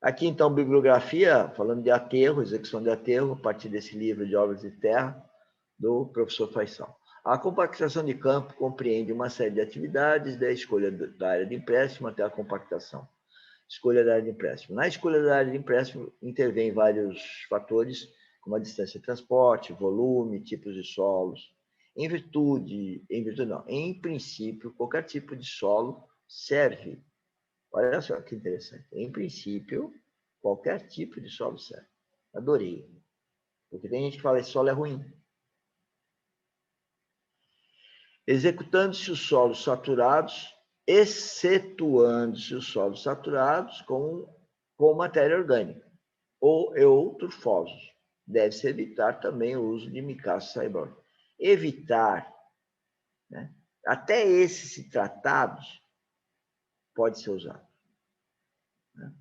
Aqui, então, bibliografia, falando de aterro, execução de aterro, a partir desse livro de obras de terra, do professor Faisal. A compactação de campo compreende uma série de atividades, da escolha da área de empréstimo até a compactação. Escolha da área de empréstimo. Na escolha da área de empréstimo, intervém vários fatores, como a distância de transporte, volume, tipos de solos. Em princípio, qualquer tipo de solo serve. Olha só que interessante. Em princípio, qualquer tipo de solo serve. Adorei. Porque tem gente que fala que solo é ruim. Executando-se os solos saturados, excetuando-se os solos saturados com matéria orgânica ou eutrofosos. Deve-se evitar também o uso de micaço saibrótico. Evitar, né? Até esses tratados pode ser usado. Né?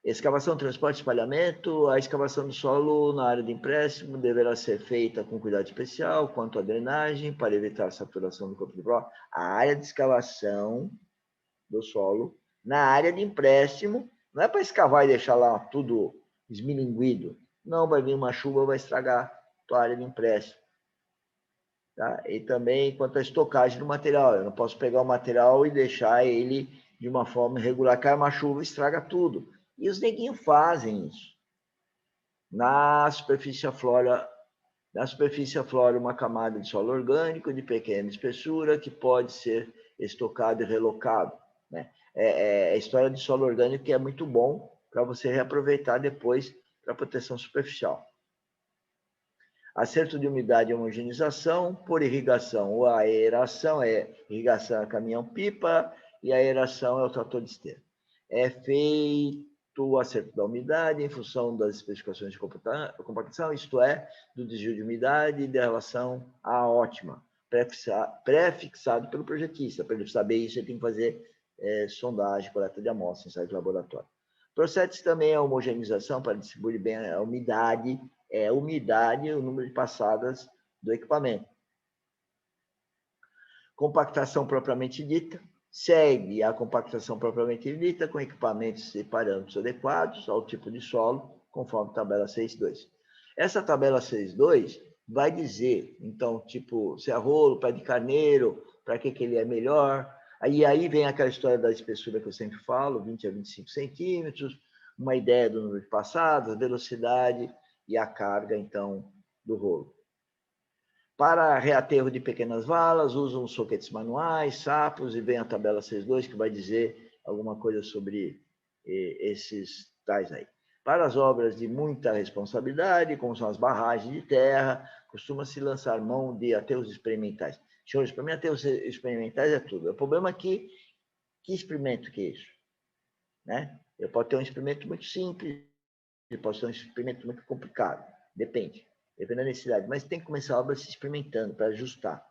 Escavação, transporte e espalhamento. A escavação do solo na área de empréstimo deverá ser feita com cuidado especial quanto à drenagem, para evitar a saturação do corpo de pró. A área de escavação do solo na área de empréstimo não é para escavar e deixar lá tudo esmilinguido. Não, vai vir uma chuva, vai estragar a tua área de empréstimo. Tá? E também quanto à estocagem do material. Eu não posso pegar o material e deixar ele de uma forma irregular. Cai uma chuva, estraga tudo. E os neguinhos fazem isso. Na superfície aflora uma camada de solo orgânico de pequena espessura que pode ser estocado e relocado. Né? A história de solo orgânico que é muito bom para você reaproveitar depois para proteção superficial. Acerto de umidade e homogeneização por irrigação ou aeração. Irrigação é caminhão-pipa e a aeração é o trator de esteira. É feito o acerto da umidade em função das especificações de compactação, isto é, do desvio de umidade e da relação à ótima, pré-fixado pelo projetista. Para ele saber isso, ele tem que fazer sondagem, coleta de amostras, ensaio de laboratório. Procede-se também a homogeneização para distribuir bem a umidade, o número de passadas do equipamento. Compactação propriamente dita. Segue a compactação propriamente dita com equipamentos e parâmetros adequados ao tipo de solo, conforme a tabela 6.2. Essa tabela 6.2 vai dizer, então, tipo, se é rolo, pé de carneiro, para que ele é melhor. Aí vem aquela história da espessura que eu sempre falo, 20 a 25 centímetros, uma ideia do número de passadas, velocidade e a carga, então, do rolo. Para reaterro de pequenas valas, usam soquetes manuais, sapos, e vem a tabela 6.2, que vai dizer alguma coisa sobre esses tais aí. Para as obras de muita responsabilidade, como são as barragens de terra, costuma-se lançar mão de aterros experimentais. Senhores, para mim, aterros experimentais é tudo. O problema é que experimento que é isso? Né? Eu posso ter um experimento muito simples, eu posso ter um experimento muito complicado, depende da necessidade, mas tem que começar a obra se experimentando para ajustar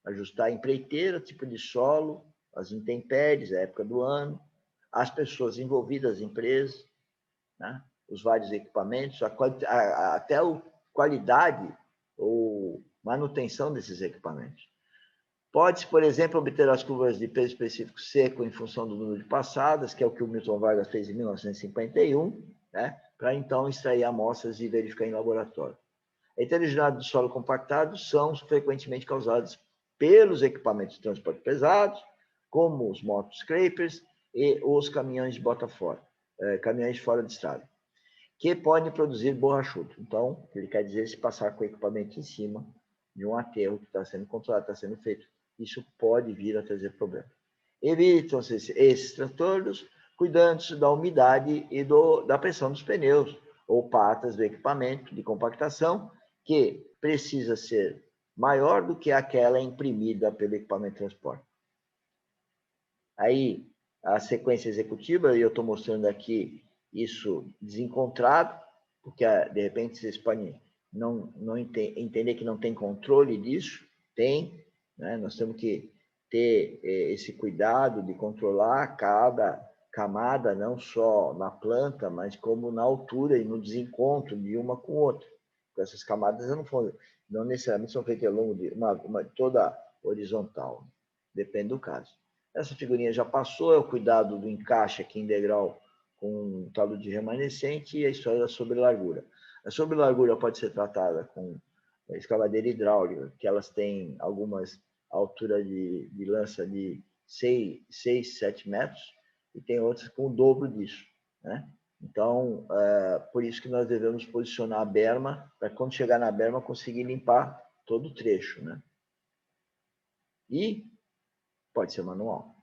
a empreiteira, tipo de solo, as intempéries, a época do ano, as pessoas envolvidas, as empresas, né? Os vários equipamentos, até a qualidade ou manutenção desses equipamentos. Pode-se, por exemplo, obter as curvas de peso específico seco em função do número de passadas, que é o que o Milton Vargas fez em 1951, né? Para então extrair amostras e verificar em laboratório. A heterogeneidade do solo compactado são frequentemente causadas pelos equipamentos de transporte pesados, como os motoscrapers e os caminhões de bota fora, caminhões fora de estrada, que podem produzir borrachudo. Então, ele quer dizer se passar com o equipamento em cima de um aterro que está sendo controlado, está sendo feito, isso pode vir a trazer problema. Evitam-se esses transtornos, cuidando-se da umidade e da pressão dos pneus ou patas do equipamento de compactação, que precisa ser maior do que aquela imprimida pelo equipamento de transporte. Aí, a sequência executiva, e eu estou mostrando aqui isso desencontrado, porque, de repente, vocês podem não entender que não tem controle disso. Tem, né? Nós temos que ter esse cuidado de controlar cada camada, não só na planta, mas como na altura e no desencontro de uma com outra. Essas camadas não necessariamente são feitas ao longo de toda horizontal, depende do caso. Essa figurinha já passou, é o cuidado do encaixe aqui em degrau com talude remanescente e a história da sobrelargura. A sobrelargura pode ser tratada com escavadeira hidráulica, que elas têm algumas alturas de lança de 6, 7 metros, e tem outras com o dobro disso, né? Então, por isso que nós devemos posicionar a berma, para quando chegar na berma conseguir limpar todo o trecho, né? E pode ser manual,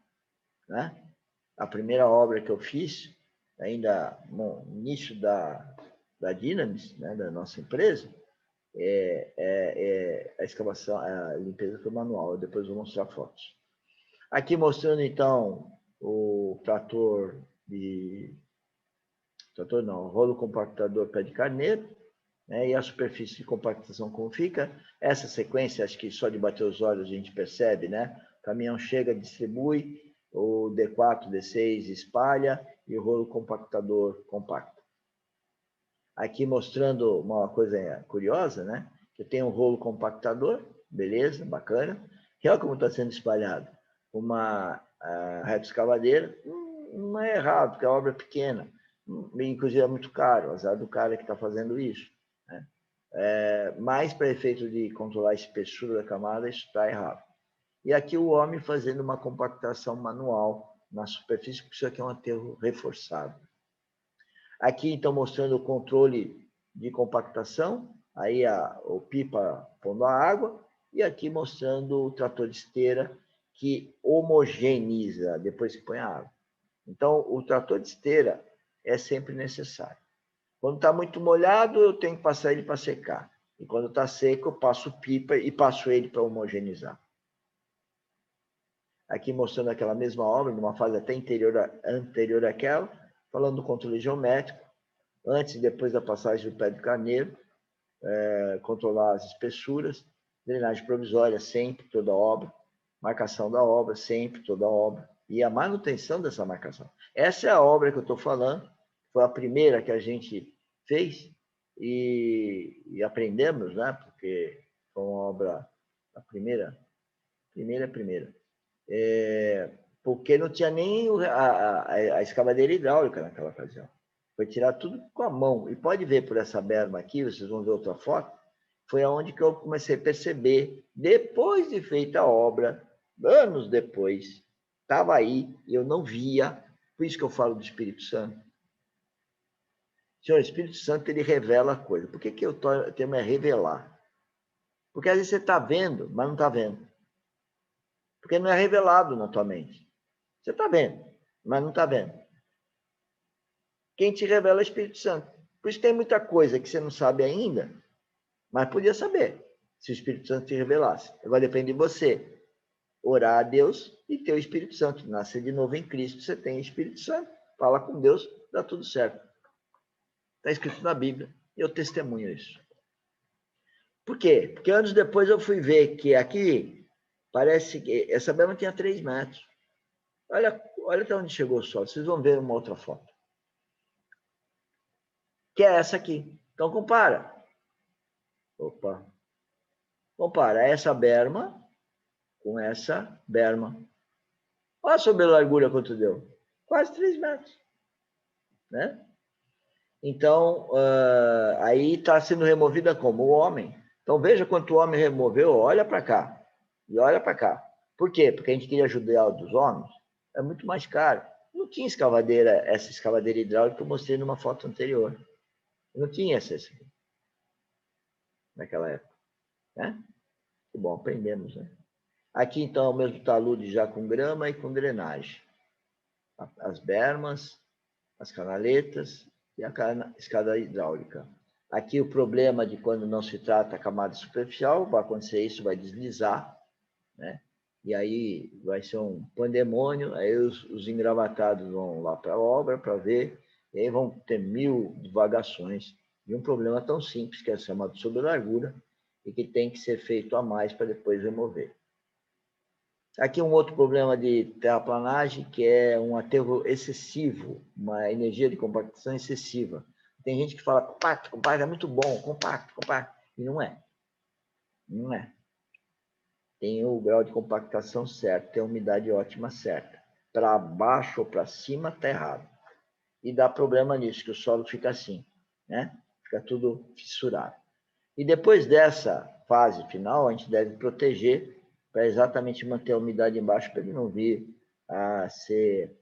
né? A primeira obra que eu fiz, ainda no início da Dynamis, né, da nossa empresa, a escavação, a limpeza foi manual. Eu depois vou mostrar fotos. Aqui mostrando, então, o rolo compactador pé de carneiro, né, e a superfície de compactação como fica. Essa sequência, acho que só de bater os olhos a gente percebe, né? O caminhão chega, distribui, o D4, D6 espalha e o rolo compactador compacta. Aqui mostrando uma coisa curiosa, né? Que tem um rolo compactador, beleza, bacana. E olha como está sendo espalhado. Uma reta escavadeira, não é errado, porque a obra é pequena. Inclusive é muito caro, azar do cara que está fazendo isso, né? Mas para efeito de controlar a espessura da camada, isso está errado. E aqui o homem fazendo uma compactação manual na superfície, porque isso aqui é um aterro reforçado. Aqui, então, mostrando o controle de compactação, aí o pipa pondo a água, e aqui mostrando o trator de esteira que homogeneiza depois que põe a água. Então, o trator de esteira é sempre necessário. Quando está muito molhado, eu tenho que passar ele para secar. E quando está seco, eu passo o pipa e passo ele para homogeneizar. Aqui mostrando aquela mesma obra, numa fase até anterior àquela, falando do controle geométrico, antes e depois da passagem do pé de carneiro, controlar as espessuras, drenagem provisória sempre, toda obra, marcação da obra, sempre, toda obra, e a manutenção dessa marcação. Essa é a obra que eu estou falando, foi a primeira que a gente fez e aprendemos, né? Porque foi uma obra, a primeira, porque não tinha nem a escavadeira hidráulica naquela ocasião. Foi tirar tudo com a mão. E pode ver por essa berma aqui, vocês vão ver outra foto, foi aonde que eu comecei a perceber, depois de feita a obra, anos depois, estava aí, eu não via, por isso que eu falo do Espírito Santo. Senhor, o Espírito Santo, ele revela a coisa. Por que o termo é revelar? Porque às vezes você está vendo, mas não está vendo. Porque não é revelado na tua mente. Você está vendo, mas não está vendo. Quem te revela é o Espírito Santo. Por isso tem muita coisa que você não sabe ainda, mas podia saber, se o Espírito Santo te revelasse. Agora depende de você orar a Deus e ter o Espírito Santo. Nascer de novo em Cristo, você tem o Espírito Santo. Fala com Deus, dá tudo certo. Está escrito na Bíblia, e eu testemunho isso. Por quê? Porque anos depois eu fui ver que aqui, parece que essa berma tinha 3 metros. Olha até onde chegou o sol. Vocês vão ver uma outra foto. Que é essa aqui. Então, compara. Opa. Compara essa berma com essa berma. Olha sobre a largura quanto deu. Quase 3 metros. Né? Então, aí está sendo removida como? O homem. Então, veja quanto o homem removeu. Olha para cá. E olha para cá. Por quê? Porque a gente queria ajudar dos homens. É muito mais caro. Não tinha essa escavadeira hidráulica que eu mostrei numa foto anterior. Não tinha essa naquela época. Né? Que bom, aprendemos, né? Aqui, então, o mesmo talude já com grama e com drenagem. As bermas, as canaletas e a escada hidráulica. Aqui o problema de quando não se trata a camada superficial, vai acontecer isso, vai deslizar, né? E aí vai ser um pandemônio, aí os engravatados vão lá para a obra para ver, e aí vão ter 1000 divagações de um problema tão simples que é chamado sobrelargura e que tem que ser feito a mais para depois remover. Aqui um outro problema de terraplanagem, que é um aterro excessivo, uma energia de compactação excessiva. Tem gente que fala, compacto, é muito bom, compacto, e não é. Não é. Tem o grau de compactação certo, tem a umidade ótima certa. Para baixo ou para cima, está errado. e dá problema nisso, que o solo fica assim, né? Fica tudo fissurado. E depois dessa fase final, a gente deve proteger para exatamente manter a umidade embaixo para ele não vir a ser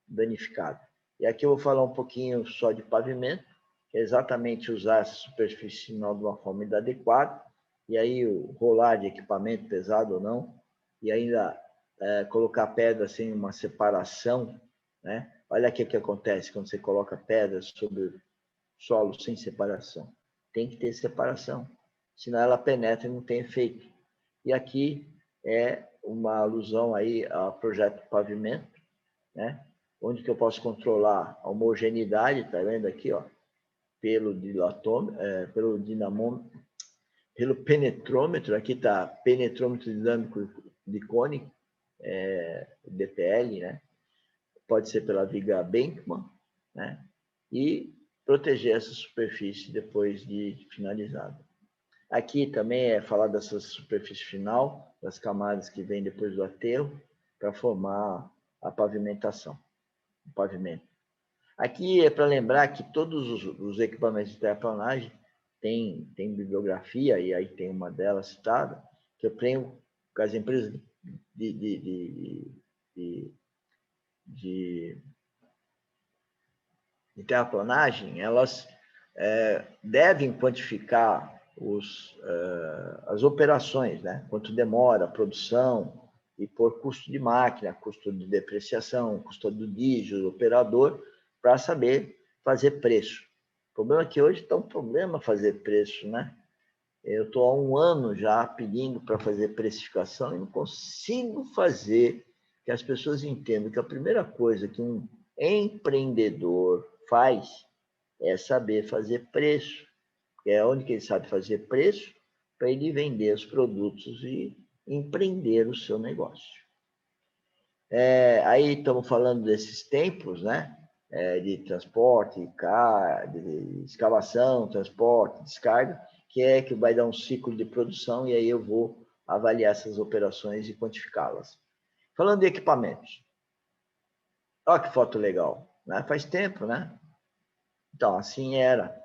danificado. E aqui eu vou falar um pouquinho só de pavimento, que é exatamente usar essa superfície final de uma forma adequada, e aí o rolar de equipamento pesado ou não, e ainda colocar pedra sem uma separação, né? Olha aqui o que acontece quando você coloca pedras sobre o solo sem separação. Tem que ter separação, senão ela penetra e não tem efeito. E aqui é uma alusão aí ao projeto pavimento, né? Onde que eu posso controlar a homogeneidade, tá vendo aqui, ó? Pelo dilatômetro, pelo penetrômetro, aqui está penetrômetro dinâmico de cone, DPL, né? Pode ser pela viga Bankman, né? E proteger essa superfície depois de finalizado. Aqui também é falar dessa superfície final, das camadas que vêm depois do aterro, para formar a pavimentação, o pavimento. Aqui é para lembrar que todos os equipamentos de terraplanagem têm bibliografia, e aí tem uma delas citada, que eu tenho com as empresas de terraplanagem, elas devem quantificar as operações, né? Quanto demora a produção, e por custo de máquina, custo de depreciação, custo do diesel, do operador, para saber fazer preço. O problema é que hoje está um problema fazer preço, né? Eu estou há 1 ano já pedindo para fazer precificação e não consigo fazer que as pessoas entendam que a primeira coisa que um empreendedor faz é saber fazer preço, que é onde que ele sabe fazer preço para ele vender os produtos e empreender o seu negócio. Aí estamos falando desses tempos, né? De transporte, de escavação, transporte, descarga, que vai dar um ciclo de produção, e aí eu vou avaliar essas operações e quantificá-las. Falando de equipamentos. Olha que foto legal, né? Faz tempo, né? Então, assim era.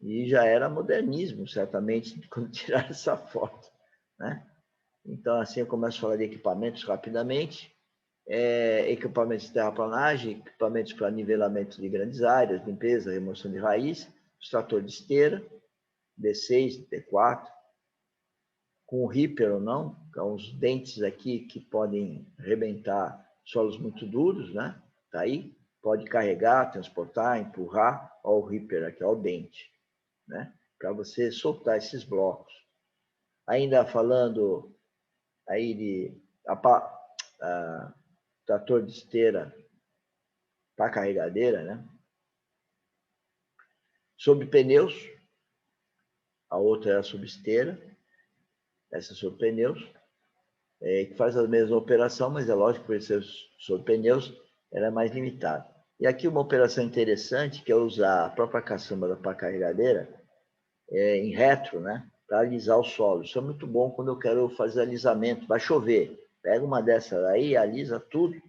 E já era modernismo, certamente, quando tiraram essa foto, né? Então, assim, eu começo a falar de equipamentos rapidamente. Equipamentos de terraplanagem, equipamentos para nivelamento de grandes áreas, limpeza, remoção de raiz, extrator de esteira, D6, D4, com ripper ou não, com os dentes aqui que podem arrebentar solos muito duros, né? Tá aí, pode carregar, transportar, empurrar, ó o ripper aqui, ó o dente, né? Para você soltar esses blocos. Ainda falando aí de trator de esteira para carregadeira, né? Sob pneus, a outra é a sob esteira, essa é sob pneus, que faz a mesma operação, mas é lógico que por ser sob pneus, ela é mais limitada. E aqui uma operação interessante, que é usar a própria caçamba da pá carregadeira em retro, né? Para alisar o solo. Isso é muito bom quando eu quero fazer alisamento. Vai chover, pega uma dessas aí, alisa tudo,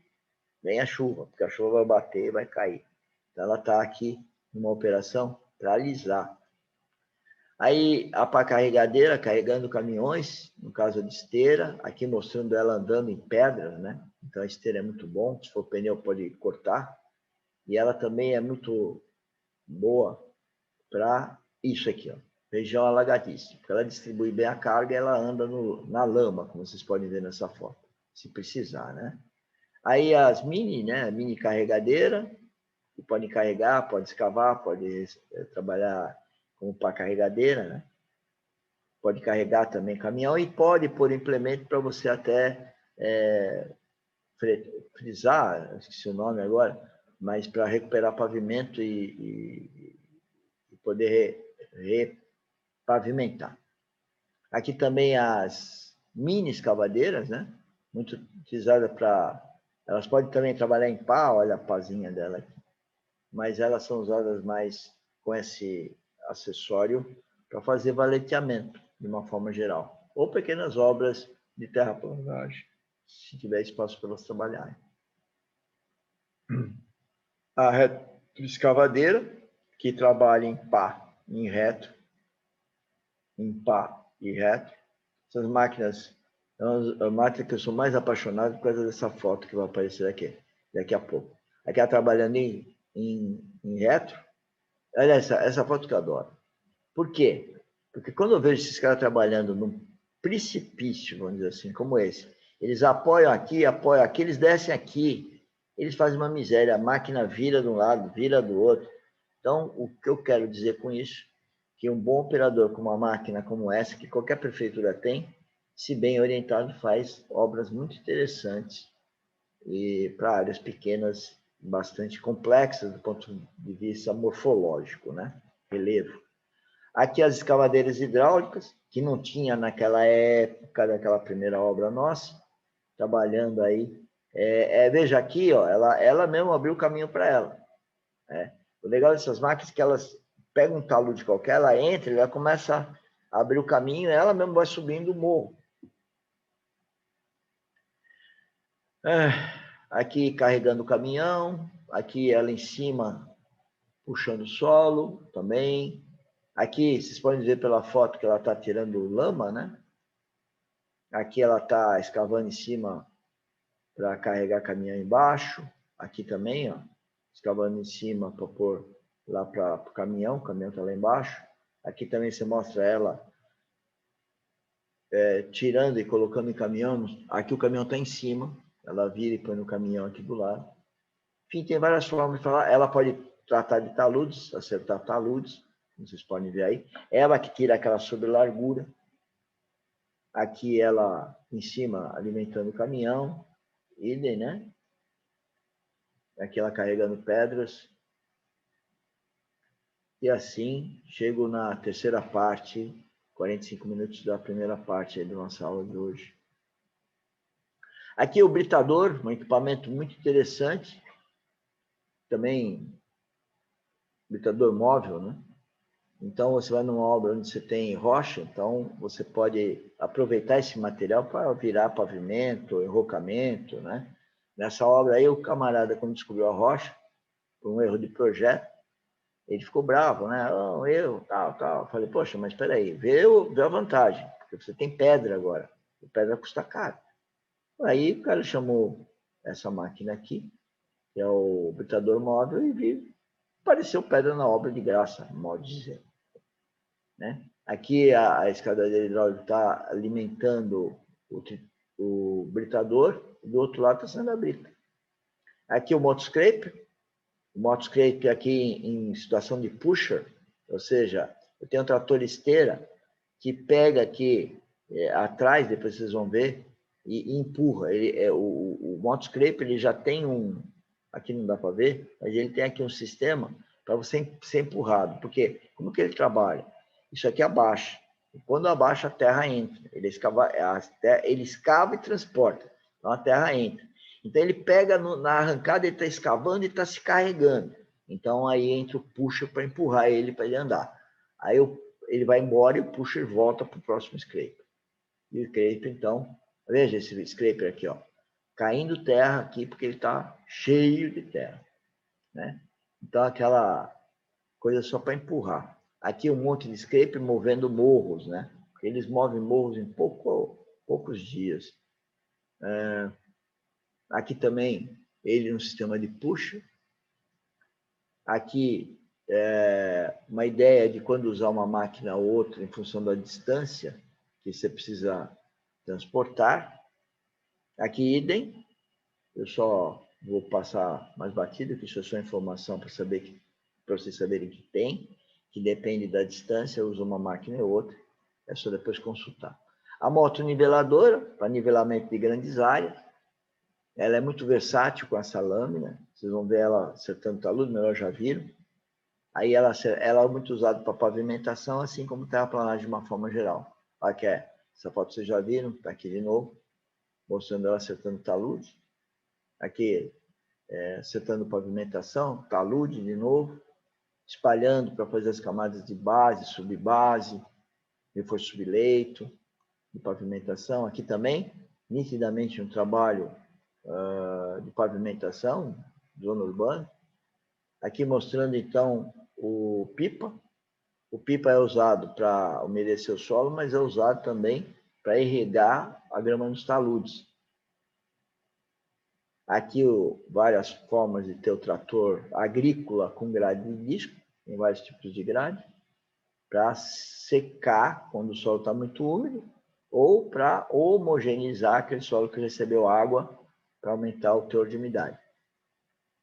vem a chuva, porque a chuva vai bater e vai cair. Então ela está aqui numa operação para alisar. Aí a pá carregadeira carregando caminhões, no caso de esteira, aqui mostrando ela andando em pedras, né? Então a esteira é muito bom, se for pneu pode cortar. E ela também é muito boa para isso aqui, ó, região alagadiça, porque ela distribui bem a carga e ela anda na lama, como vocês podem ver nessa foto, se precisar, né? Aí as mini carregadeira, que podem carregar, pode escavar, pode trabalhar como pá carregadeira, né? Pode carregar também caminhão e pode pôr implemento para você até frisar, esqueci o nome agora, mas para recuperar pavimento e poder repavimentar. Aqui também as mini escavadeiras, né? Muito utilizada para... Elas podem também trabalhar em pá, olha a pazinha dela aqui. Mas elas são usadas mais com esse acessório para fazer valeteamento, de uma forma geral. Ou pequenas obras de terraplanagem, se tiver espaço para elas trabalharem. escavadeira, que trabalha em pá, em reto, em pá e reto. Essas máquinas, é a máquina que eu sou mais apaixonado por causa dessa foto que vai aparecer aqui, daqui a pouco. Aqui ela trabalhando em reto. Olha essa foto que eu adoro. Por quê? Porque quando eu vejo esses caras trabalhando num precipício, vamos dizer assim, como esse, eles apoiam aqui, eles descem aqui, eles fazem uma miséria, a máquina vira de um lado, vira do outro. Então, o que eu quero dizer com isso, que um bom operador com uma máquina como essa, que qualquer prefeitura tem, se bem orientado, faz obras muito interessantes e para áreas pequenas, bastante complexas do ponto de vista morfológico, né? Relevo. Aqui as escavadeiras hidráulicas, que não tinha naquela época daquela primeira obra nossa, trabalhando aí. Veja aqui, ó, ela mesmo abriu o caminho para ela. Né? O legal dessas máquinas é que elas pegam um talude qualquer, ela entra, ela começa a abrir o caminho, ela mesmo vai subindo o morro. Aqui carregando o caminhão, aqui ela em cima puxando o solo também. Aqui vocês podem ver pela foto que ela está tirando lama, né? Aqui ela está escavando em cima para carregar caminhão embaixo. Aqui também, ó, escavando em cima para pôr lá para o caminhão está lá embaixo. Aqui também você mostra ela tirando e colocando em caminhão. Aqui o caminhão está em cima, ela vira e põe no caminhão aqui do lado. Enfim, tem várias formas de falar. Ela pode tratar de taludes, acertar taludes, como vocês podem ver aí. Ela que tira aquela sobrelargura. Aqui ela em cima alimentando o caminhão. Idem, né? Aqui ela carregando pedras. E assim, chego na terceira parte, 45 minutos da primeira parte aí da nossa aula de hoje. Aqui o britador, um equipamento muito interessante. Também britador móvel, né? Então, você vai numa obra onde você tem rocha, então você pode aproveitar esse material para virar pavimento, enrocamento, né? Nessa obra aí, o camarada, quando descobriu a rocha, por um erro de projeto, ele ficou bravo, né? Oh, erro, tal. Falei, poxa, mas espera aí, vê a vantagem, porque você tem pedra agora, e pedra custa caro. Aí o cara chamou essa máquina aqui, que é o britador móvel, e viu, apareceu pedra na obra de graça, modo de dizer. Né? Aqui a escadadeira hidráulica está alimentando o britador, e do outro lado está sendo a brita. Aqui o motoscraper aqui em situação de pusher, ou seja, eu tenho um trator esteira que pega aqui atrás, depois vocês vão ver, e empurra. O motoscraper ele já tem aqui não dá para ver, mas ele tem aqui um sistema para você ser empurrado. Porque como que ele trabalha? Isso aqui abaixa. E quando abaixa, a terra entra. Ele escava e transporta. Então a terra entra. Então ele pega na arrancada, ele está escavando e está se carregando. Então aí entra o pusher para empurrar ele para ele andar. Aí ele vai embora e o pusher volta para o próximo scraper. E o scraper, então, veja esse scraper aqui, ó, caindo terra aqui porque ele está cheio de terra, né? Então aquela coisa só para empurrar. Aqui um monte de scraper movendo morros, né? Porque eles movem morros em poucos dias. Aqui também ele no sistema de push. Aqui uma ideia de quando usar uma máquina ou outra em função da distância que você precisa transportar. Aqui idem. Eu só vou passar mais batido, que isso é só informação para vocês saberem que tem, que depende da distância, eu uso uma máquina ou outra, é só depois consultar. A moto niveladora, para nivelamento de grandes áreas, ela é muito versátil com essa lâmina, vocês vão ver ela acertando talude, melhor já viram. Aí ela é muito usada para pavimentação, assim como terraplanagem de uma forma geral. Aqui essa foto vocês já viram, está aqui de novo, mostrando ela acertando talude. Aqui, acertando pavimentação, talude de novo, espalhando para fazer as camadas de base, subbase, reforço subleito, de pavimentação. Aqui também, nitidamente um trabalho de pavimentação, zona urbana. Aqui mostrando, então, o pipa. O pipa é usado para umedecer o solo, mas é usado também para irrigar a grama nos taludes. Aqui várias formas de ter o trator agrícola com grade de disco, tem vários tipos de grade, para secar quando o solo está muito úmido, ou para homogeneizar aquele solo que recebeu água para aumentar o teor de umidade.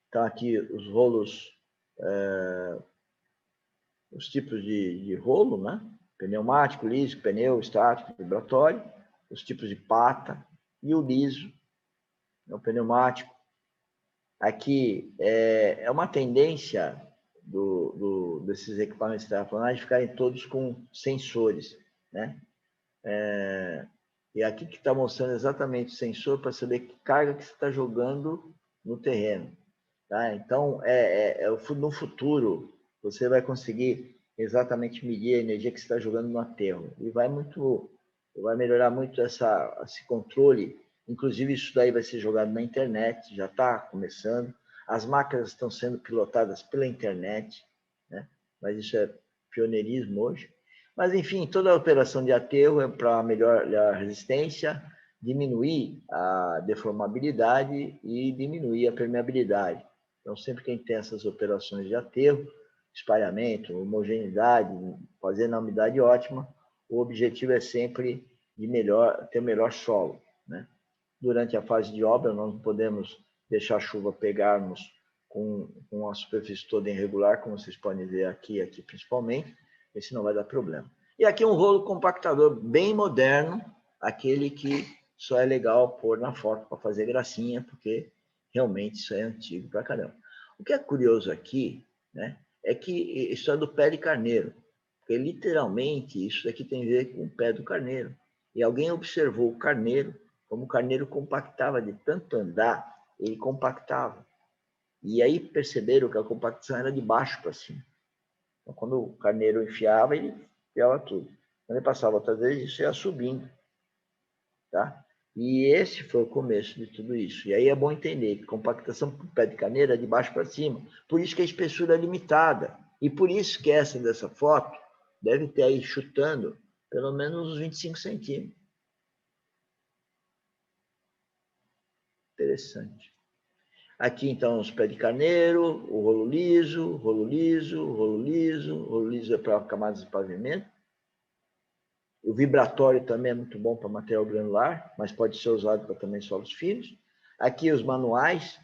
Então aqui os rolos, os tipos de rolo, né? Pneumático, liso, pneu, estático, vibratório, os tipos de pata e o liso, o pneumático. Aqui é uma tendência desses equipamentos de terraplanagem ficarem todos com sensores, né? E aqui que está mostrando exatamente o sensor para saber que carga que você está jogando no terreno. Tá? Então, no futuro, você vai conseguir exatamente medir a energia que você está jogando no aterro. E vai melhorar muito esse controle. Inclusive, isso daí vai ser jogado na internet, já está começando. As máquinas estão sendo pilotadas pela internet, né? Mas isso é pioneirismo hoje. Mas, enfim, toda a operação de aterro é para melhorar a resistência, diminuir a deformabilidade e diminuir a permeabilidade. Então, sempre quem tem essas operações de aterro, espalhamento, homogeneidade, fazendo a umidade ótima, o objetivo é sempre de ter o melhor solo, né? Durante a fase de obra, nós não podemos deixar a chuva pegarmos com a superfície toda irregular, como vocês podem ver aqui principalmente, porque senão vai dar problema. E aqui um rolo compactador bem moderno, aquele que só é legal pôr na foto para fazer gracinha, porque realmente isso é antigo pra caramba. O que é curioso aqui, né, é que isso é do pé de carneiro, porque literalmente isso daqui tem a ver com o pé do carneiro. E alguém observou o carneiro, como o carneiro compactava de tanto andar, ele compactava. E aí perceberam que a compactação era de baixo para cima. Então, quando o carneiro enfiava, ele enfiava tudo. Quando ele passava outras vezes, isso ia subindo. Tá? E esse foi o começo de tudo isso. E aí é bom entender que compactação por pé de carneiro é de baixo para cima. Por isso que a espessura é limitada. E por isso que essa dessa foto deve ter aí chutando pelo menos uns 25 centímetros. Interessante. Aqui, então, os pés de carneiro, o rolo liso, rolo liso, rolo liso. O rolo liso é para camadas de pavimento. O vibratório também é muito bom para material granular, mas pode ser usado para também solos finos. Aqui os manuais,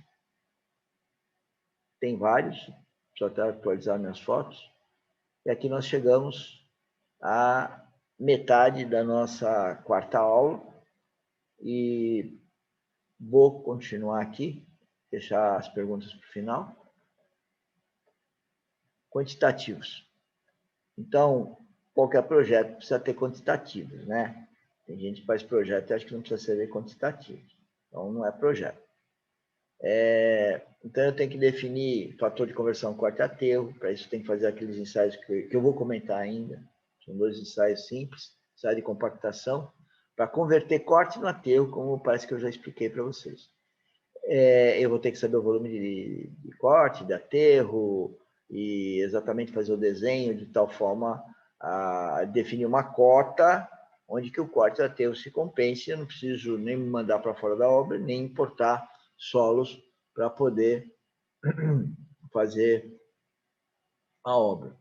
tem vários, só até atualizar minhas fotos. E aqui nós chegamos à metade da nossa quarta aula e vou continuar aqui, deixar as perguntas para o final. Quantitativos. Então, qualquer projeto precisa ter quantitativos, né? Tem gente que faz projeto e acha que não precisa ser quantitativo. Então, não é projeto. Então, eu tenho que definir fator de conversão corte-aterro. Para isso, tem que fazer aqueles ensaios que eu vou comentar ainda. São 2 ensaios simples. Ensaio de compactação, para converter corte no aterro, como parece que eu já expliquei para vocês. Eu vou ter que saber o volume de corte, de aterro, e exatamente fazer o desenho de tal forma a definir uma cota onde que o corte e o aterro se compense. Eu não preciso nem me mandar para fora da obra, nem importar solos para poder fazer a obra.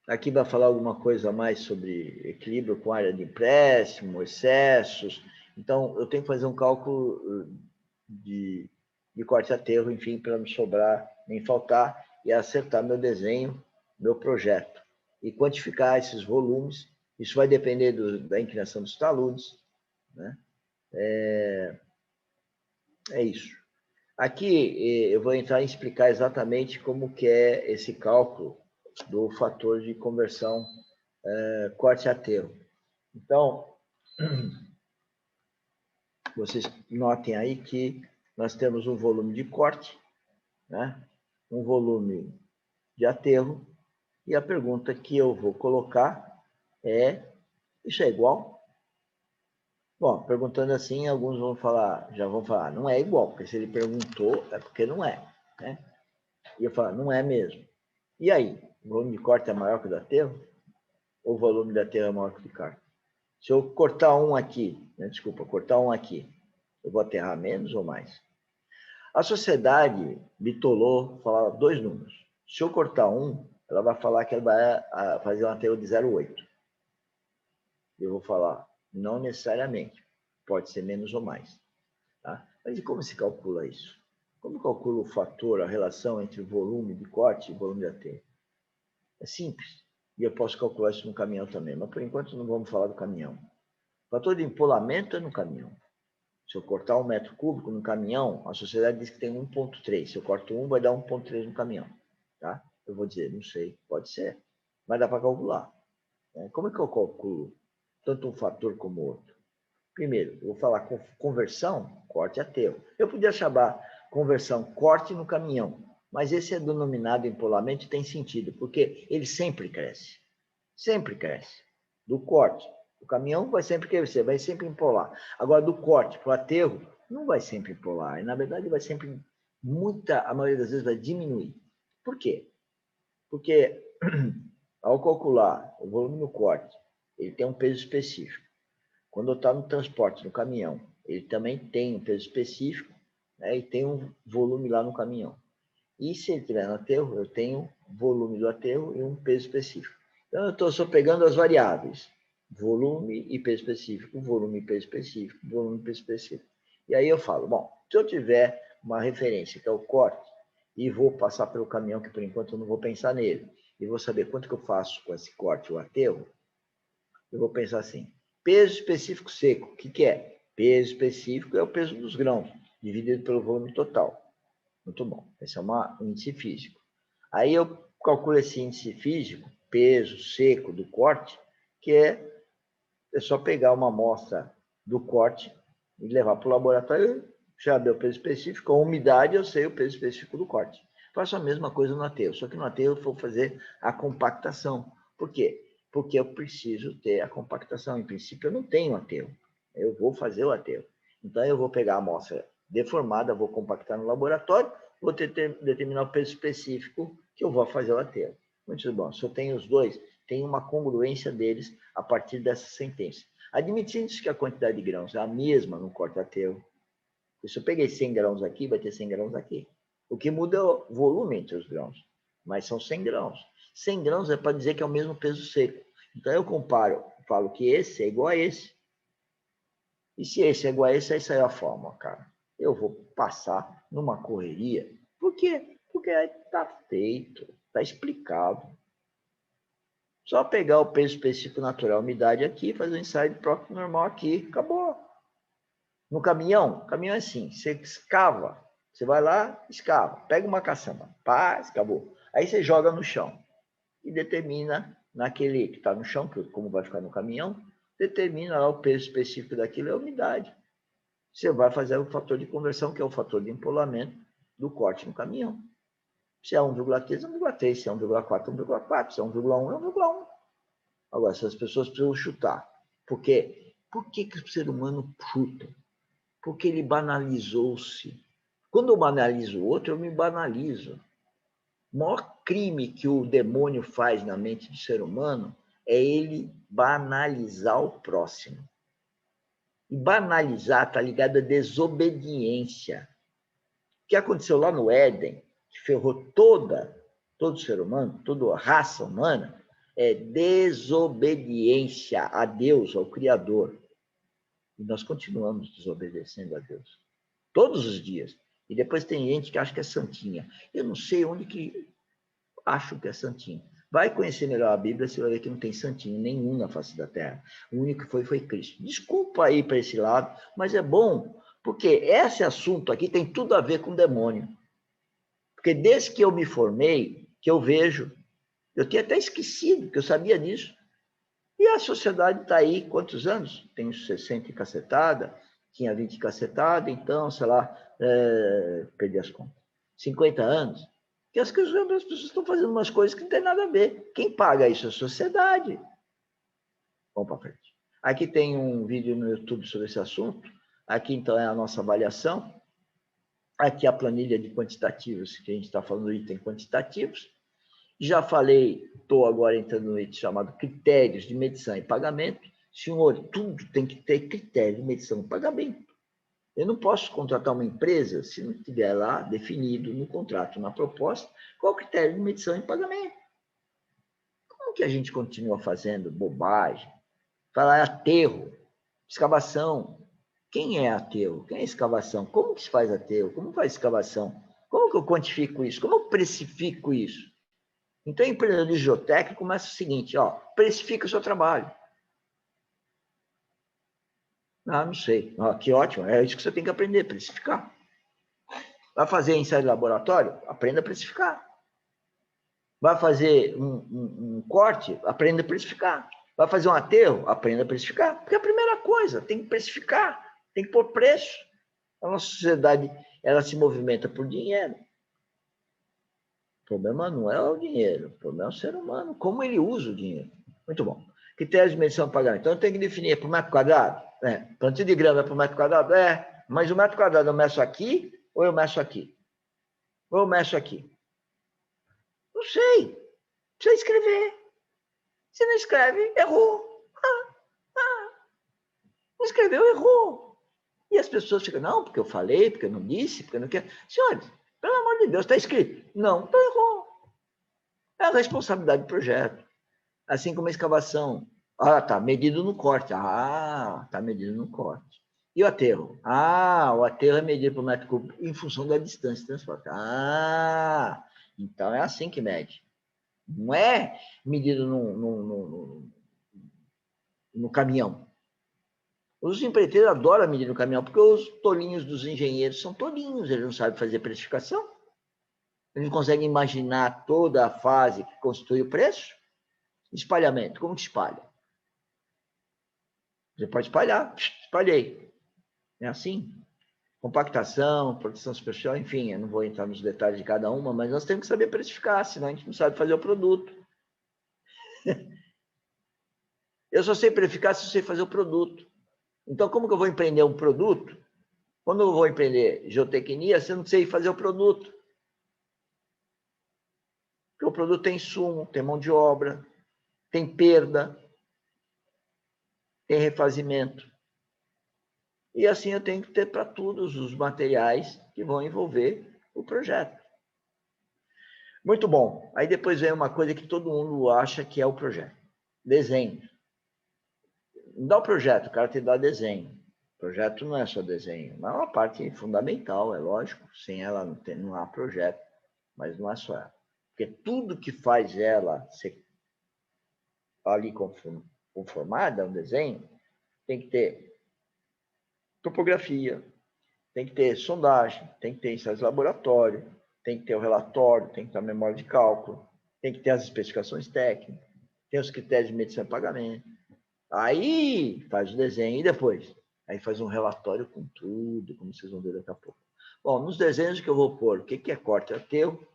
Aqui vai falar alguma coisa a mais sobre equilíbrio com área de empréstimo, excessos. Então, eu tenho que fazer um cálculo de corte aterro, enfim, para não sobrar nem faltar, e acertar meu desenho, meu projeto. E quantificar esses volumes. Isso vai depender da inclinação dos taludes, né? É isso. Aqui eu vou entrar em explicar exatamente como que é esse cálculo do fator de conversão corte-aterro. Então, vocês notem aí que nós temos um volume de corte, né? Um volume de aterro, e a pergunta que eu vou colocar é: isso é igual? Bom, perguntando assim, alguns já vão falar, não é igual, porque se ele perguntou, é porque não é. né? E eu falo, não é mesmo. E aí? O volume de corte é maior que o do aterro? Ou o volume do aterro é maior que o de corte? Se eu cortar um aqui, né, desculpa, cortar um aqui, eu vou aterrar menos ou mais? A sociedade bitolou, falava 2 números. Se eu cortar um, ela vai falar que ela vai fazer um aterro de 0,8. Eu vou falar, não necessariamente. Pode ser menos ou mais. Tá? Mas e como se calcula isso? Como calcula o fator, a relação entre o volume de corte e o volume de aterro? É simples. E eu posso calcular isso no caminhão também. Mas, por enquanto, não vamos falar do caminhão. O fator de empolamento é no caminhão. Se eu cortar 1 metro cúbico no caminhão, a sociedade diz que tem 1,3. Se eu corto 1, vai dar 1,3 no caminhão. Tá? Eu vou dizer, não sei, pode ser. Mas dá para calcular. Como é que eu calculo tanto um fator como o outro? Primeiro, eu vou falar conversão, corte e aterro. Eu podia chamar conversão corte no caminhão, mas esse é denominado empolamento e tem sentido, porque ele sempre cresce. Sempre cresce. Do corte. O caminhão vai sempre crescer, vai sempre empolar. Agora, do corte para o aterro, não vai sempre empolar. E, na verdade, vai sempre, a maioria das vezes, vai diminuir. Por quê? Porque, ao calcular o volume no corte, ele tem um peso específico. Quando está no transporte, no caminhão, ele também tem um peso específico, né, e tem um volume lá no caminhão. E se ele estiver no aterro, eu tenho volume do aterro e um peso específico. Então, eu estou só pegando as variáveis, volume e peso específico, volume e peso específico, volume e peso específico. E aí eu falo, bom, se eu tiver uma referência, que é o corte, e vou passar pelo caminhão, que por enquanto eu não vou pensar nele, e vou saber quanto que eu faço com esse corte, o aterro, eu vou pensar assim, peso específico seco, o que é? Peso específico é o peso dos grãos, dividido pelo volume total. Muito bom, esse é um índice físico. Aí eu calculo esse índice físico, peso seco do corte, que é só pegar uma amostra do corte e levar para o laboratório, já deu o peso específico, a umidade eu sei o peso específico do corte. Faço a mesma coisa no aterro, só que no aterro eu vou fazer a compactação. Por quê? Porque eu preciso ter a compactação. Em princípio, eu não tenho aterro. Eu vou fazer o aterro. Então, eu vou pegar a amostra deformada, vou compactar no laboratório, vou determinar o peso específico que eu vou fazer o aterro. Muito bom. Se eu tenho os dois, tem uma congruência deles a partir dessa sentença. Admitindo-se que a quantidade de grãos é a mesma no corte-aterro, se eu peguei 100 grãos aqui, vai ter 100 grãos aqui. O que muda é o volume entre os grãos, mas são 100 grãos. 100 grãos é para dizer que é o mesmo peso seco. Então eu comparo, falo que esse é igual a esse. E se esse é igual a esse, aí saiu a fórmula, cara. Eu vou passar numa correria. Por quê? Porque está feito, está explicado. Só pegar o peso específico natural, umidade aqui, fazer o ensaio de próprio normal aqui, acabou. No caminhão é assim, você escava, você vai lá, escava, pega uma caçamba, pá, acabou. Aí você joga no chão e determina naquele que está no chão, como vai ficar no caminhão, determina lá o peso específico daquilo e a umidade. Você vai fazer o fator de conversão, que é o fator de empolamento do corte no caminhão. Se é 1,3, 1,3. Se é 1,4, 1,4. Se é 1,1, é 1,1. Agora, se as pessoas precisam chutar. Por quê? Por que o ser humano chuta? Porque ele banalizou-se. Quando eu banalizo o outro, eu me banalizo. O maior crime que o demônio faz na mente do ser humano é ele banalizar o próximo. E banalizar está ligado à desobediência. O que aconteceu lá no Éden, que ferrou todo ser humano, toda a raça humana, é desobediência a Deus, ao Criador. E nós continuamos desobedecendo a Deus. Todos os dias. E depois tem gente que acha que é santinha. Eu não sei onde que acham que é santinho. Vai conhecer melhor a Bíblia, você vai ver que não tem santinho nenhum na face da terra. O único que foi Cristo. Desculpa aí para esse lado, mas é bom, porque esse assunto aqui tem tudo a ver com demônio. Porque desde que eu me formei, que eu vejo, eu tinha até esquecido que eu sabia disso. E a sociedade está aí, quantos anos? Tenho 60 e cacetada, tinha 20 e cacetada, então, sei lá, perdi as contas. 50 anos. Que as pessoas estão fazendo umas coisas que não tem nada a ver. Quem paga isso é a sociedade. Vamos para frente. Aqui tem um vídeo no YouTube sobre esse assunto. Aqui, então, é a nossa avaliação. Aqui a planilha de quantitativos, que a gente está falando do item quantitativos. Já falei, estou agora entrando no item chamado critérios de medição e pagamento. Senhor, tudo tem que ter critério de medição e pagamento. Eu não posso contratar uma empresa se não tiver lá definido no contrato, na proposta, qual o critério de medição e pagamento. Como que a gente continua fazendo bobagem? Falar aterro, escavação. Quem é aterro? Quem é escavação? Como que se faz aterro? Como faz escavação? Como que eu quantifico isso? Como eu precifico isso? Então, o empreendedorismo geotécnico começa o seguinte, ó, precifica o seu trabalho. Ah, não sei. Ah, que ótimo, é isso que você tem que aprender, precificar. Vai fazer ensaio de laboratório? Aprenda a precificar. Vai fazer um corte? Aprenda a precificar. Vai fazer um aterro? Aprenda a precificar. Porque é a primeira coisa, tem que precificar, tem que pôr preço. A nossa sociedade, ela se movimenta por dinheiro. O problema não é o dinheiro, o problema é o ser humano, como ele usa o dinheiro. Muito bom. Critérios de medição de pagamento. Então, eu tenho que definir por metro quadrado? Plantio de grama é por metro quadrado? Mas o metro quadrado eu meço aqui ou eu meço aqui? Ou eu meço aqui? Não sei. Precisa escrever. Se não escreve, errou. Não escreveu, errou. E as pessoas ficam, não, porque eu falei, porque eu não disse, porque eu não quero. Senhores, pelo amor de Deus, está escrito. Não, então errou. É a responsabilidade do projeto. Assim como a escavação. Ah, tá medido no corte. Ah, tá medido no corte. E o aterro? Ah, o aterro é medido por metro cúbico em função da distância de transporte. Ah, então é assim que mede. Não é medido no caminhão. Os empreiteiros adoram medir no caminhão, porque os tolinhos dos engenheiros são tolinhos, eles não sabem fazer precificação. Eles não conseguem imaginar toda a fase que constitui o preço. Espalhamento, como que espalha? Você pode espalhar, espalhei. É assim. Compactação, proteção superficial, enfim, eu não vou entrar nos detalhes de cada uma, mas nós temos que saber precificar, senão a gente não sabe fazer o produto. Eu só sei precificar se eu sei fazer o produto. Então, como que eu vou empreender um produto? Quando eu vou empreender geotecnia, se eu não sei fazer o produto. Porque o produto tem insumo, tem mão de obra, tem perda, tem refazimento. E assim eu tenho que ter para todos os materiais que vão envolver o projeto. Muito bom. Aí depois vem uma coisa que todo mundo acha que é o projeto. Desenho. Não dá o projeto, o cara te dá desenho. O projeto não é só desenho, mas é uma parte fundamental, é lógico. Sem ela não há projeto, mas não é só ela. Porque tudo que faz ela ser ali conformada, um desenho, tem que ter topografia, tem que ter sondagem, tem que ter ensaios de laboratório, tem que ter o relatório, tem que ter a memória de cálculo, tem que ter as especificações técnicas, tem os critérios de medição e pagamento. Aí faz o desenho e depois, aí faz um relatório com tudo, como vocês vão ver daqui a pouco. Bom, nos desenhos que eu vou pôr, o que é corte e aterro?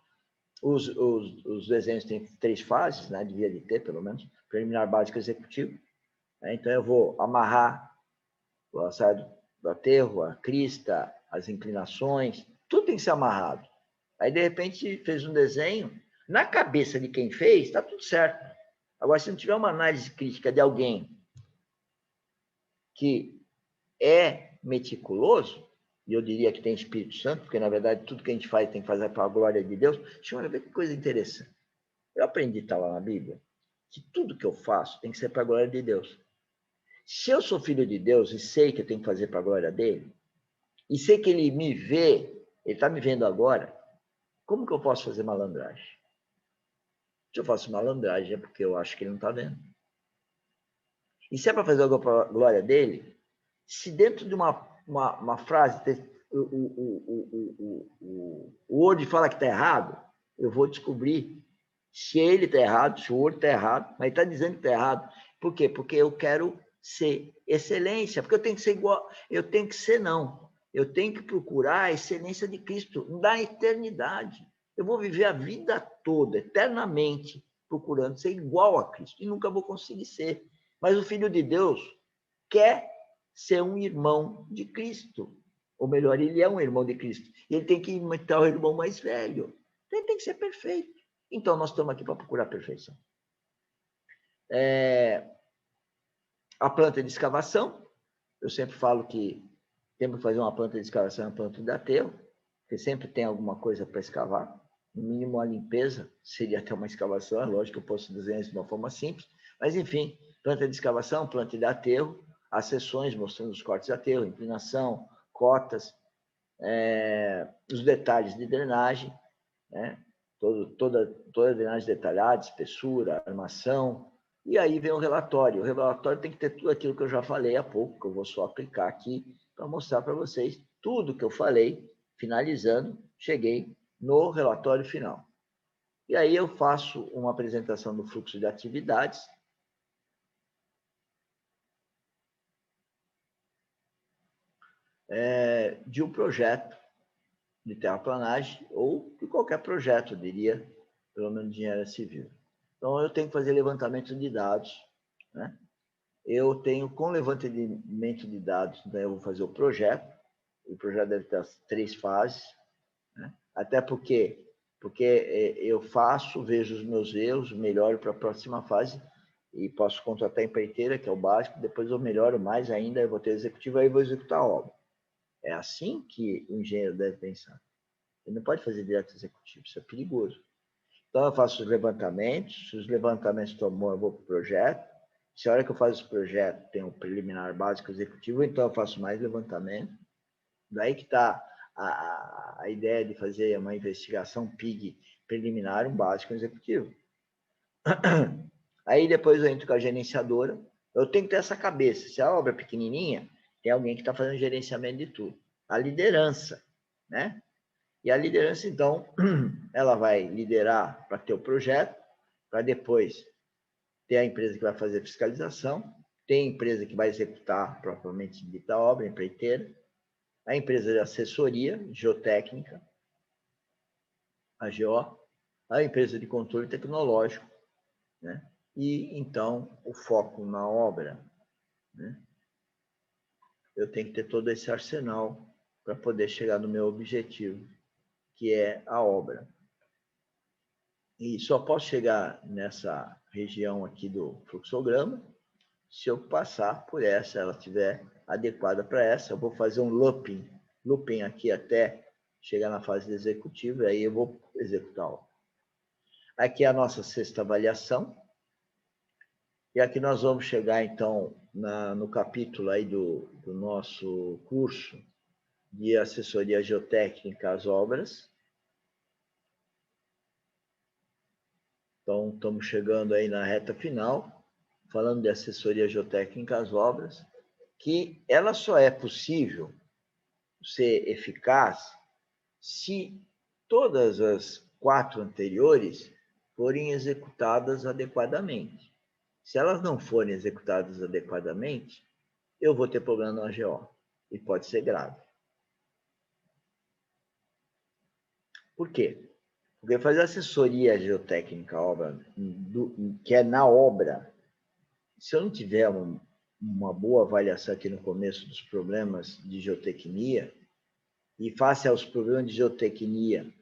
Os desenhos têm 3 fases, né? Devia de ter, pelo menos, preliminar, básico e executivo. Então, eu vou amarrar o alçado do aterro, a crista, as inclinações, tudo tem que ser amarrado. Aí, de repente, fez um desenho, na cabeça de quem fez, está tudo certo. Agora, se não tiver uma análise crítica de alguém que é meticuloso, e eu diria que tem Espírito Santo, porque, na verdade, tudo que a gente faz tem que fazer para a glória de Deus. Deixa eu ver que coisa interessante. Eu aprendi, está lá na Bíblia, que tudo que eu faço tem que ser para a glória de Deus. Se eu sou filho de Deus e sei que eu tenho que fazer para a glória dele, e sei que ele me vê, ele está me vendo agora, como que eu posso fazer malandragem? Se eu faço malandragem é porque eu acho que ele não está vendo. E se é para fazer algo para a glória dele, se dentro de uma frase o Word fala que está errado, eu vou descobrir se ele está errado, se o Word está errado, mas ele está dizendo que está errado. Por quê? Porque eu quero ser excelência, porque eu tenho que ser igual, eu tenho que ser não, eu tenho que procurar a excelência de Cristo da eternidade. Eu vou viver a vida toda, eternamente, procurando ser igual a Cristo, e nunca vou conseguir ser. Mas o Filho de Deus quer ser um irmão de Cristo. Ou melhor, ele é um irmão de Cristo. E ele tem que imitar o irmão mais velho. Então, ele tem que ser perfeito. Então, nós estamos aqui para procurar a perfeição. A planta de escavação, eu sempre falo que temos que fazer uma planta de escavação e uma planta de aterro, porque sempre tem alguma coisa para escavar. No mínimo, a limpeza seria até uma escavação. É lógico que eu posso desenhar isso de uma forma simples. Mas, enfim, planta de escavação, planta de aterro, as seções mostrando os cortes de aterro, inclinação, cotas, os detalhes de drenagem, né? Toda a drenagem detalhada, espessura, armação, e aí vem o relatório. O relatório tem que ter tudo aquilo que eu já falei há pouco, que eu vou só aplicar aqui para mostrar para vocês tudo que eu falei, finalizando, cheguei no relatório final. E aí eu faço uma apresentação do fluxo de atividades, de um projeto de terraplanagem ou de qualquer projeto, eu diria, pelo menos de engenharia civil. Então, eu tenho que fazer levantamento de dados, né? Eu tenho, com levantamento de dados, né, eu vou fazer o projeto deve ter as 3 fases, né? Até porque eu faço, vejo os meus erros, melhoro para a próxima fase e posso contratar a empreiteira, que é o básico, depois eu melhoro mais ainda, eu vou ter executivo, aí eu vou executar a obra. É assim que o engenheiro deve pensar. Ele não pode fazer direto executivo, isso é perigoso. Então, eu faço os levantamentos, se os levantamentos estão bons, eu vou para o projeto. Se a hora que eu faço o projeto tem um preliminar básico executivo, então eu faço mais levantamento. Daí que está a ideia de fazer uma investigação PIG preliminar, um básico executivo. Aí depois eu entro com a gerenciadora. Eu tenho que ter essa cabeça. Se a obra é pequenininha, tem alguém que está fazendo gerenciamento de tudo. A liderança, né? E a liderança, então, ela vai liderar para ter o projeto, para depois ter a empresa que vai fazer a fiscalização, tem a empresa que vai executar propriamente dita a obra, a empreiteira, a empresa de assessoria geotécnica, a GO, a empresa de controle tecnológico, né? E, então, o foco na obra, né? Eu tenho que ter todo esse arsenal para poder chegar no meu objetivo, que é a obra. E só posso chegar nessa região aqui do fluxograma se eu passar por essa, ela estiver adequada para essa. Eu vou fazer um looping aqui até chegar na fase executiva, e aí eu vou executar. Aqui é a nossa sexta avaliação. E aqui nós vamos chegar, então, no capítulo aí do nosso curso de assessoria geotécnica às obras. Então, estamos chegando aí na reta final, falando de assessoria geotécnica às obras, que ela só é possível ser eficaz se todas as 4 anteriores forem executadas adequadamente. Se elas não forem executadas adequadamente, eu vou ter problema no AGO, e pode ser grave. Por quê? Porque fazer assessoria geotécnica obra, que é na obra, se eu não tiver uma boa avaliação aqui no começo dos problemas de geotecnia, e face aos problemas de geotecnia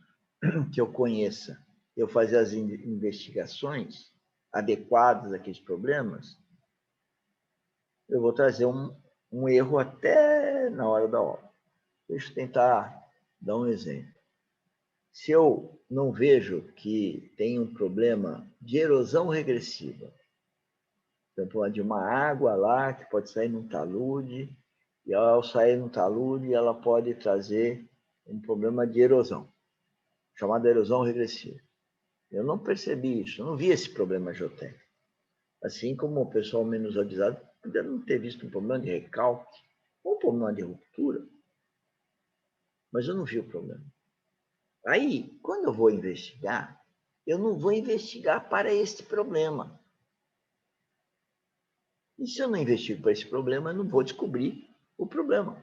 que eu conheça, eu fazer as investigações adequadas àqueles problemas, eu vou trazer um erro até na hora da obra. Deixa eu tentar dar um exemplo. Se eu não vejo que tem um problema de erosão regressiva, por exemplo, de uma água lá que pode sair num talude, e ao sair num talude, ela pode trazer um problema de erosão, chamado erosão regressiva. Eu não percebi isso, eu não vi esse problema geotécnico. Assim como o pessoal menos avisado poderia não ter visto um problema de recalque ou um problema de ruptura, mas eu não vi o problema. Aí, quando eu vou investigar, eu não vou investigar para este problema. E se eu não investigo para esse problema, eu não vou descobrir o problema.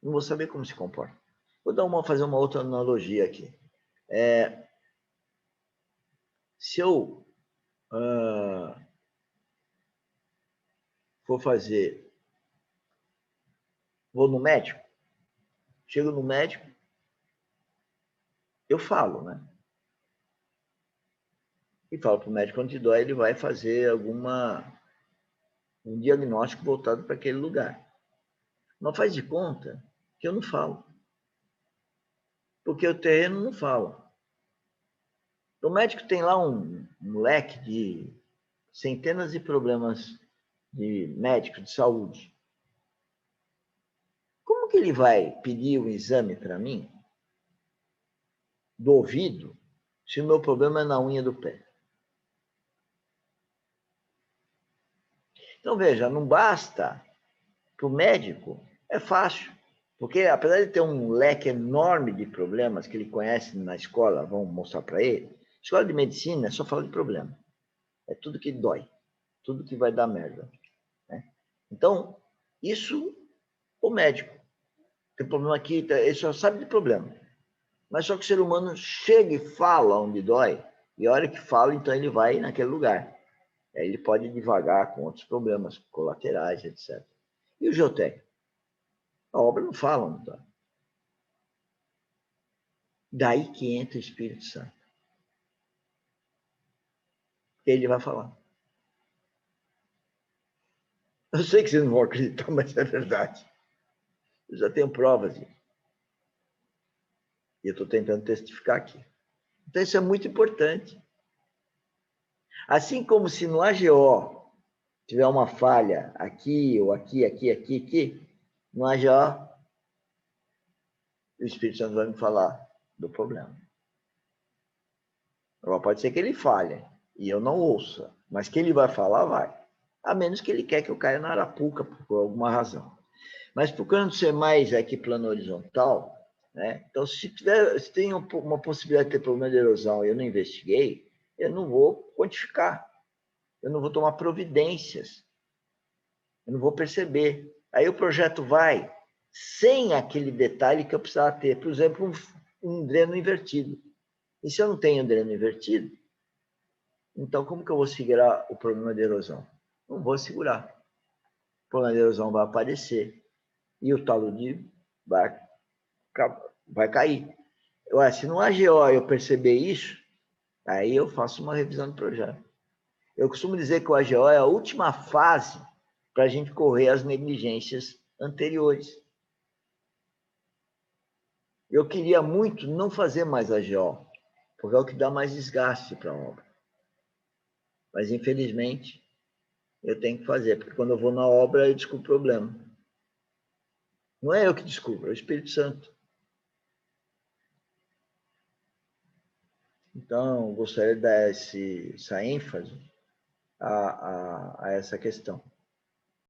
Não vou saber como se comporta. Vou fazer uma outra analogia aqui. Se eu vou no médico, chego no médico, eu falo, né? E falo para o médico onde dói, ele vai fazer um diagnóstico voltado para aquele lugar. Mas faz de conta que eu não falo. Porque o terreno não fala. O médico tem lá um leque de centenas de problemas de médico de saúde. Como que ele vai pedir um exame para mim do ouvido se o meu problema é na unha do pé? Então, veja, não basta para o médico, é fácil. Porque, apesar de ter um leque enorme de problemas que ele conhece na escola, vão mostrar para ele, escola de medicina é só falar de problema. É tudo que dói, tudo que vai dar merda. Né? Então, isso, o médico tem problema aqui, ele só sabe de problema. Mas só que o ser humano chega e fala onde dói, e a hora que fala, então ele vai naquele lugar. Aí ele pode divagar com outros problemas colaterais, etc. E o geotécnico? A obra não fala onde dói. Daí que entra o Espírito Santo. Ele vai falar. Eu sei que vocês não vão acreditar, mas é verdade. Eu já tenho provas disso. E eu estou tentando testificar aqui. Então, isso é muito importante. Assim como se no AGO tiver uma falha aqui, ou aqui, no AGO, o Espírito Santo vai me falar do problema. Agora, pode ser que ele falhe, e eu não ouça, mas que ele vai falar, vai. A menos que ele quer que eu caia na arapuca, por alguma razão. Mas procurando ser mais aqui plano horizontal, né? Então, se tem uma possibilidade de ter problema de erosão e eu não investiguei, eu não vou quantificar, eu não vou tomar providências, eu não vou perceber. Aí o projeto vai sem aquele detalhe que eu precisava ter, por exemplo, um dreno invertido. E se eu não tenho dreno invertido, então como que eu vou segurar o problema de erosão? Não vou segurar. O problema de erosão vai aparecer e o talude vai cair. Se no AGO eu perceber isso, aí eu faço uma revisão do projeto. Eu costumo dizer que o AGO é a última fase para a gente correr as negligências anteriores. Eu queria muito não fazer mais AGO, porque é o que dá mais desgaste para a obra. Mas, infelizmente, eu tenho que fazer, porque quando eu vou na obra, eu descubro o problema. Não é eu que descubro, é o Espírito Santo. Então, gostaria de dar essa ênfase a essa questão.